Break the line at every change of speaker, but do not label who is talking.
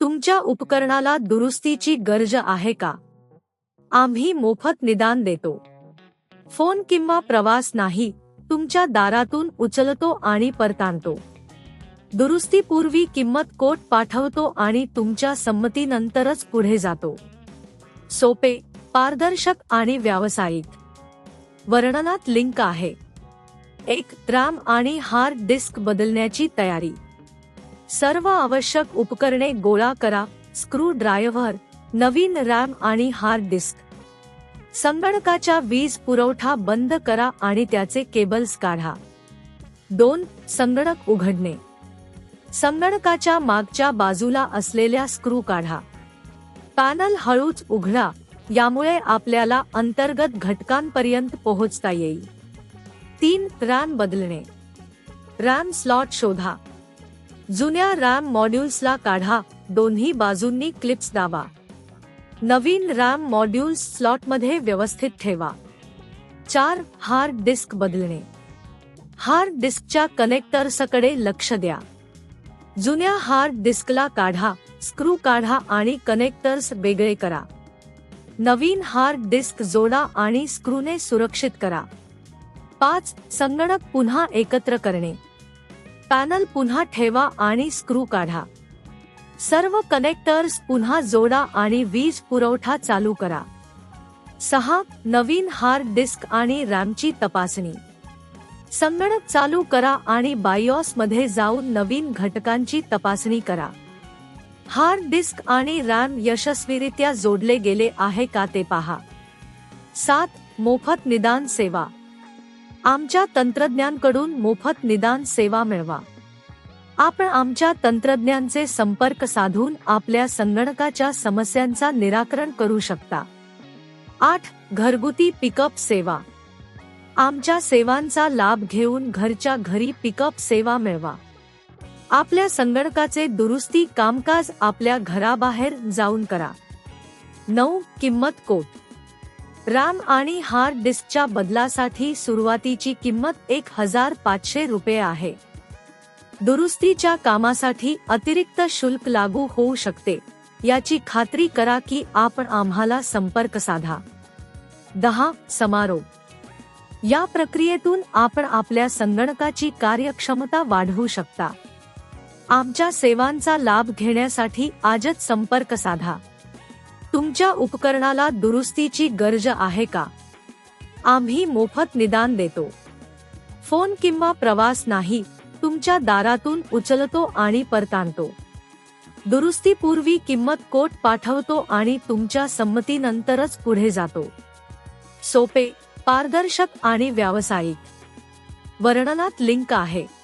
तुमच्या उपकरणाला दुरुस्तीची गरज आहे का? आम्ही मोफत निदान देतो. फोन किंवा प्रवास नाही, तुमच्या दारातून उचलतो आणि परतानतो. दुरुस्तीपूर्वी किंमत कोट पाठवतो आणि तुमच्या संमतीनंतरच पुढे जातो. सोपे, पारदर्शक आणि व्यावसायिक. वर्णनात लिंक आहे. 1. रॅम आणि हार्ड डिस्क बदलण्याची तयारी. सर्व आवश्यक उपकरणे गोळा करा. स्क्रू ड्रायव्हर, नवीन रॅम आणि हार्ड डिस्क. संगणकाचा वीज पुरवठा बंद करा आणि त्याचे केबल्स काढा. 2. संगणक उघडणे. संगणकाच्या मागच्या बाजूला असलेल्या स्क्रू काढा. पॅनल हळूच उघडा, यामुळे आपल्याला अंतर्गत घटकांपर्यंत पोहोचता येईल. 3. रॅम बदलणे. रॅम स्लॉट शोधा. जुन्या रॅम मॉड्यूल्सला काढा, दोन्ही बाजूंनी क्लिप्स दाबा. नवीन रॅम मॉड्यूल्स स्लॉटमध्ये व्यवस्थित ठेवा. 4. हार्ड डिस्क बदलणे. हार्ड डिस्कच्या कनेक्टर्सकडे लक्ष द्या. जुन्या हार्ड डिस्कला काढा, स्क्रू काढा आणि कनेक्टर्स वेगळे करा. नवीन हार्ड डिस्क जोडा आणि स्क्रूने सुरक्षित करा. 5. संगणक पुन्हा एकत्र करणे. पॅनल पुन्हा ठेवा आणि स्क्रू काढा. सर्व कनेक्टर्स पुन्हा जोडा आणि वीज पुरवठा चालू करा. 6. नवीन हार्ड डिस्क आणि रॅमची तपासणी. संगणक चालू करा आणि बायोस मध्ये जाऊन नवीन घटकांची तपासणी करा. हार्ड डिस्क आणि रॅम यशस्वीरित्या जोडले गेले आहे का ते पहा. 7. मोफत निदान सेवा. आमच्या तंत्रज्ञांकडून मोफत निदान सेवा मिळवा. आपण आमच्या तंत्रज्ञांचे संपर्क साधून आपल्या संगणकाच्या समस्यांचा निराकरण करू शकता. 8. घरगुती पिकअप सेवा. आमच्या सेवांचा लाभ घेऊन घरच्या घरी पिकअप सेवा मिळवा. आपल्या संगणकाचे दुरुस्ती कामकाज आपल्या घराबाहेर जाऊन करा. 9. किंमत कोट. रॅम आणि हार्ड डिस्कच्या बदलासाठी सुरुवातीची किंमत 1500 रुपये आहे. दुरुस्तीच्या कामासाठी अतिरिक्त शुल्क लागू होऊ शकते, याची खात्री करा की आपण आम्हाला संपर्क साधा. 10. समारोप. या प्रक्रियेतून आपण आपल्या संगणकाची कार्यक्षमता वाढवू शकता. आमच्या सेवांचा लाभ घेण्यासाठी आजच संपर्क साधा. तुमच्या उपकरणाला दुरुस्तीची गरज आहे का? आम्ही मोफत निदान देतो. फोन किंवा प्रवास नाही, तुमच्या दारातून उचलतो आणि परतानतो. दुरुस्तीपूर्वी किंमत कोट पाठवतो आणि तुमच्या संमतीनंतरच पुढे जातो. सोपे, पारदर्शक आणि व्यावसायिक. वर्णनात लिंक आहे.